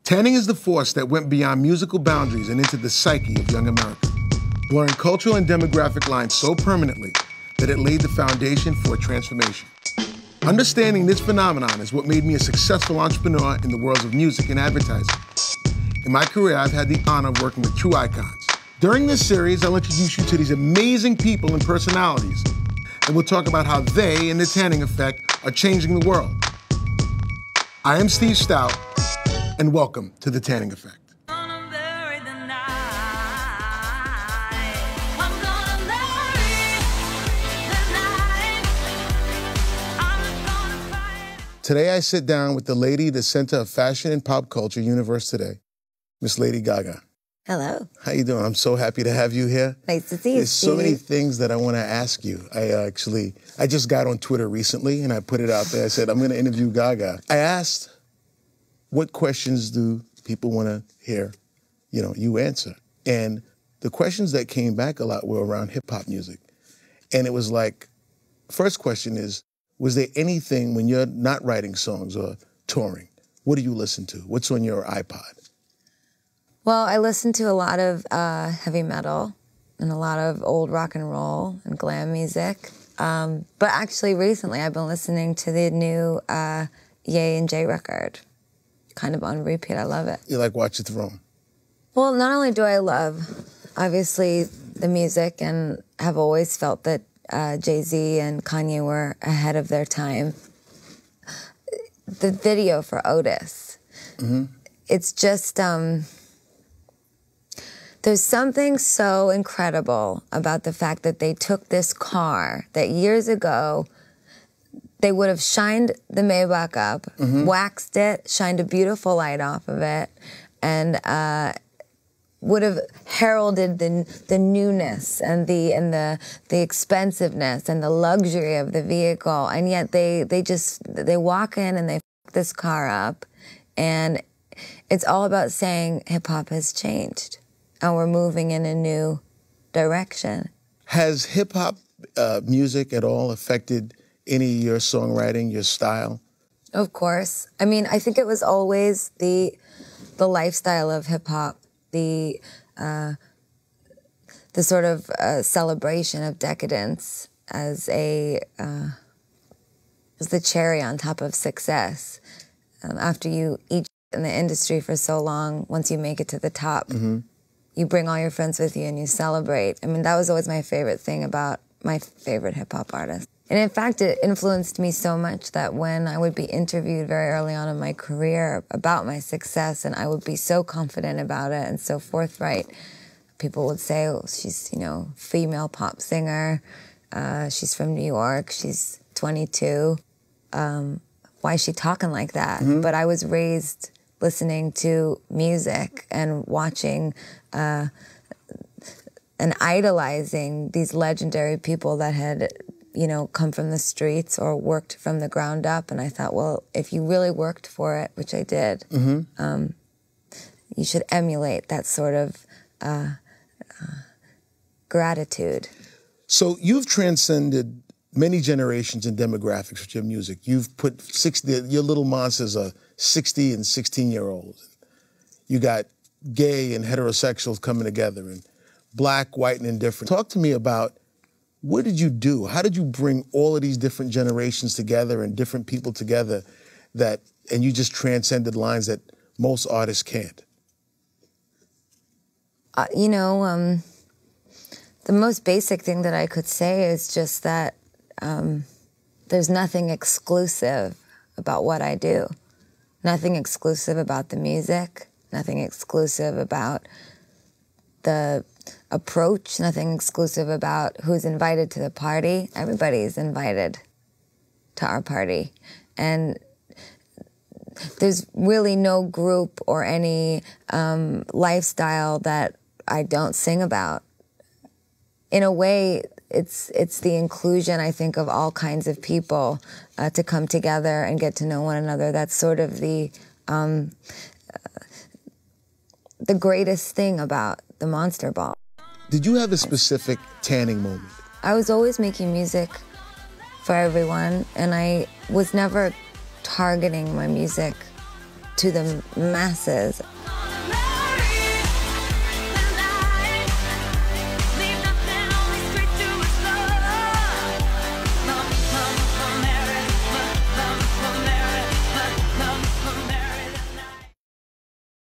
Tanning is the force that went beyond musical boundaries and into the psyche of young America, blurring cultural and demographic lines so permanently that it laid the foundation for a transformation. Understanding this phenomenon is what made me a successful entrepreneur in the worlds of music and advertising. In my career, I've had the honor of working with true icons. During this series, I'll introduce you to these amazing people and personalities, and we'll talk about how they and the tanning effect are changing the world. I am Steve Stout, and welcome to The Tanning Effect. Today I sit down with the lady, the center of fashion and pop culture universe today, Miss Lady Gaga. Hello. How you doing? I'm so happy to have you here. Nice to see you, There's so many things that I want to ask you. I just got on Twitter recently and I put it out there. I said, I'm going to interview Gaga. I asked, what questions do people want to hear, you answer? And the questions that came back a lot were around hip hop music. And it was like, first question is, was there anything when you're not writing songs or touring, what do you listen to? What's on your iPod? Well, I listen to a lot of heavy metal and a lot of old rock and roll and glam music. But actually recently I've been listening to the new Ye and Jay record, kind of on repeat. I love it. You like Watch the Throne? Well, not only do I love, obviously, the music and have always felt that Jay-Z and Kanye were ahead of their time. The video for Otis, it's just, there's something so incredible about the fact that they took this car that years ago, they would have shined the Maybach up, waxed it, shined a beautiful light off of it, and would have heralded the newness and the expensiveness and the luxury of the vehicle, and yet they walk in and they fuck this car up, and it's all about saying hip hop has changed and we're moving in a new direction. Has hip hop music at all affected any of your songwriting, your style? Of course. I mean, I think it was always the lifestyle of hip hop. The sort of celebration of decadence as the cherry on top of success. After you eat in the industry for so long, once you make it to the top, you bring all your friends with you and you celebrate. I mean, that was always my favorite thing about my favorite hip hop artist. And in fact, it influenced me so much that when I would be interviewed very early on in my career about my success, and I would be so confident about it and so forthright, people would say, oh, she's, female pop singer, she's from New York, she's 22, why is she talking like that? But I was raised listening to music and watching and idolizing these legendary people that had come from the streets or worked from the ground up. And I thought, well, if you really worked for it, which I did, you should emulate that sort of gratitude. So you've transcended many generations and demographics with your music. You've put your Little Monsters are 60 and 16-year-olds. You got gay and heterosexuals coming together, and black, white, and indifferent. Talk to me about, what did you do? How did you bring all of these different generations together and different people together and you just transcended lines that most artists can't? The most basic thing that I could say is just that there's nothing exclusive about what I do. Nothing exclusive about the music, nothing exclusive about the approach, nothing exclusive about who's invited to the party. Everybody's invited to our party. And there's really no group or any lifestyle that I don't sing about. In a way, it's the inclusion, I think, of all kinds of people to come together and get to know one another. That's sort of the greatest thing about the Monster Ball. Did you have a specific tanning moment? I was always making music for everyone, and I was never targeting my music to the masses.